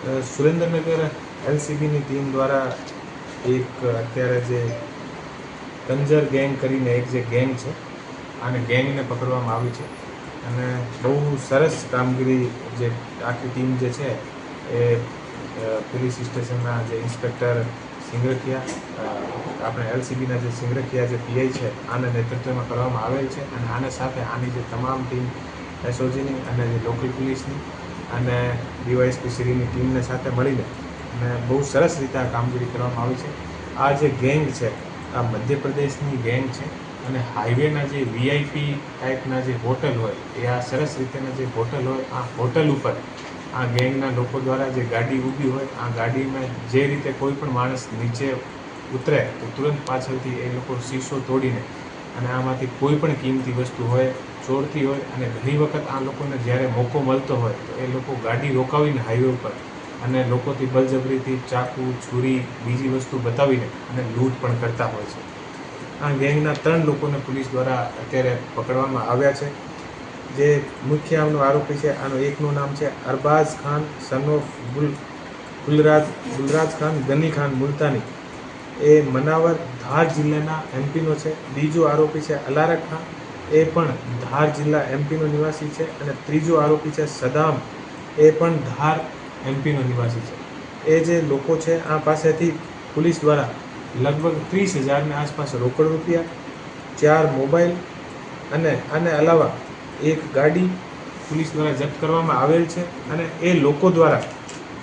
Surendranagar એલસીબીની team દ્વારા એક અત્યારે જે કંજર ગેંગ કરીને એક જે ગેંગ છે આને ગેંગને પકડવામાં આવી છે અને બહુ સરસ કામગીરી જે આખી ટીમ જે છે એ પોલીસ સ્ટેશનના જે ઇન્સ્પેક્ટર સિંગરખિયા આપણે એલસીબીના જે સિંગરખિયા જે પીઆઈ છે આના નેતૃત્વમાં કરવામાં આવેલ છે અને આના સાથે આની જે તમામ ટીમ એસઓજીની અને જે લોકલ પોલીસની અને ડીવાયએસપી શ્રીની ટીમને સાથે મળીને અને બહુ સરસ રીતે આ કામગીરી કરવામાં આવી છે. આ જે ગેંગ છે આ મધ્યપ્રદેશની ગેંગ છે અને હાઈવેના જે વીઆઈપી ટાઈપના જે હોટલ હોય એ આ સરસ રીતેના જે હોટલ હોય આ હોટલ ઉપર આ ગેંગના લોકો દ્વારા જે ગાડી ઊભી હોય આ ગાડીમાં જે રીતે કોઈ પણ માણસ નીચે ઉતરે તો તુરંત પાછળથી એ લોકો શીશો તોડીને અને આમાંથી કોઈ પણ કિંમતી વસ્તુ હોય ચોરતી હોય અને ઘણી વખત આ લોકોને જ્યારે મોકો મળતો હોય તો એ લોકો ગાડી રોકાવીને હાઈવે ઉપર અને લોકોથી બળજબરીથી ચાકુ છુરી બીજી વસ્તુ બતાવીને અને લૂંટ પણ કરતા હોય છે. આ ગેંગના 3 લોકોને પોલીસ દ્વારા અત્યારે પકડવામાં આવ્યા છે. જે મુખ્ય આમનો આરોપી છે આનો એકનું નામ છે અરબાઝ ખાન સન ઓફ ગુલરાજ ખાન ગની ખાન મુલતાની, એ મનાવર ધાર જિલ્લાના એમપીનો છે. બીજો આરોપી છે અલારક ખાન, એ પણ ધાર જિલ્લા એમપીનો નિવાસી છે અને ત્રીજો આરોપી છે સદામ, એ પણ ધાર એમપીનો નિવાસી છે. એ જે લોકો છે આ પાસેથી પોલીસ દ્વારા લગભગ 30,000ની આસપાસ રોકડ રૂપિયા, 4 મોબાઈલ અને આને અલાવા એક ગાડી પોલીસ દ્વારા જપ્ત કરવામાં આવેલ છે. અને એ લોકો દ્વારા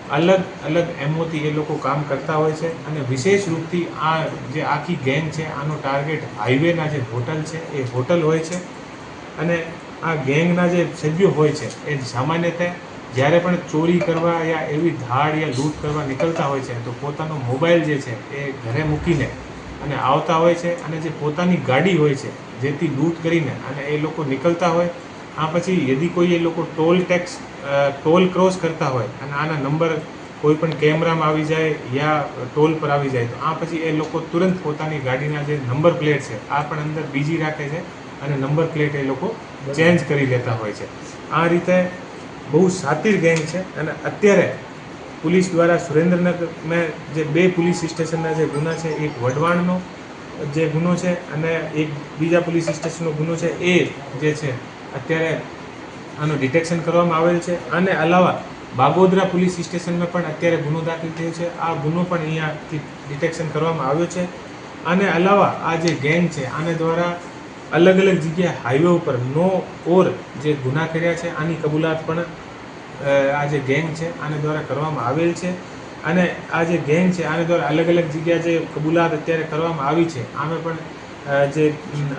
અલગ અલગ એમઓથી એ લોકો કામ કરતા હોય છે અને વિશેષ રૂપથી આ જે આખી ગેંગ છે આનો ટાર્ગેટ હાઈવેના જે હોટલ છે એ હોટલ હોય છે. અને આ ગેંગના જે સભ્યો હોય છે એ સામાન્યતઃ જ્યારે પણ ચોરી કરવા યા એવી ધાડ યા લૂંટ કરવા નીકળતા હોય છે તો પોતાનો મોબાઈલ જે છે એ ઘરે મૂકીને અને આવતા હોય છે અને જે પોતાની ગાડી હોય છે જેથી લૂંટ કરીને અને એ લોકો નીકળતા હોય. આ પછી યદી કોઈ એ લોકો ટોલ ક્રોસ કરતા હોય અને આના નંબર કોઈ પણ કેમેરામાં આવી જાય યા ટોલ પર આવી જાય તો આ પછી એ લોકો તુરંત પોતાની ગાડીના જે નંબર પ્લેટ છે આ પણ અંદર બીજી રાખે છે અને નંબર પ્લેટ એ લોકો ચેન્જ કરી લેતા હોય છે. આ રીતે બહુ શાતિર ગેંગ છે અને અત્યારે પોલીસ દ્વારા સુરેન્દ્રનગરમાં જે 2 પોલીસ સ્ટેશનના જે ગુના છે, એક વઢવાણનો જે ગુનો છે અને એક બીજા પોલીસ સ્ટેશનનો ગુનો છે, એ જે છે અત્યારે આનું ડિટેક્શન કરવામાં આવેલ છે. અને અલાવા બાગોદરા પોલીસ સ્ટેશનમાં પણ અત્યારે ગુનો દાખલ થયો છે. આ ગુનો પણ અહીંયાથી ડિટેક્શન કરવામાં આવ્યો છે. અને અલાવા આ જે ગેંગ છે આને દ્વારા અલગ અલગ જગ્યાએ હાઈવે ઉપર નો ઓર જે ગુના કર્યા છે આની કબૂલાત પણ આ જે ગેંગ છે આને દ્વારા કરવામાં આવેલ છે. અને આ જે ગેંગ છે આને દ્વારા અલગ અલગ જગ્યાએ જે કબૂલાત અત્યારે કરવામાં આવી છે આમે પણ જે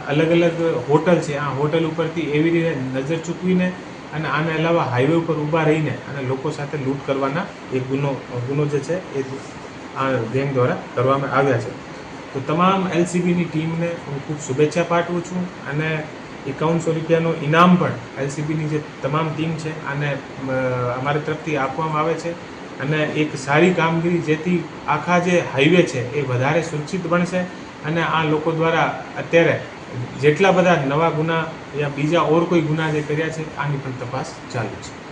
અલગ અલગ હોટલ છે આ હોટલ ઉપરથી એવી રીતે નજર ચૂકવીને અને આને અલાવા હાઈવે ઉપર ઊભા રહીને અને લોકો સાથે લૂંટ કરવાના એક ગુનો જે છે એ આ ગેંગ દ્વારા કરવામાં આવ્યા છે. તો તમામ એલસીબીની ટીમને હું ખૂબ શુભેચ્છા પાઠવું છું અને 5100 રૂપિયાનો ઇનામ પણ એલસીબીની જે તમામ ટીમ છે આને અમારી તરફથી આપવામાં આવે છે. અને એક સારી કામગીરી જેથી આખા જે હાઈવે છે એ વધારે સુરક્ષિત બનશે અને આ લોકો દ્વારા અત્યારે જેટલા બધા નવા ગુના યા બીજા ઓર કોઈ ગુના જે કર્યા છે આની પણ તપાસ ચાલુ છે.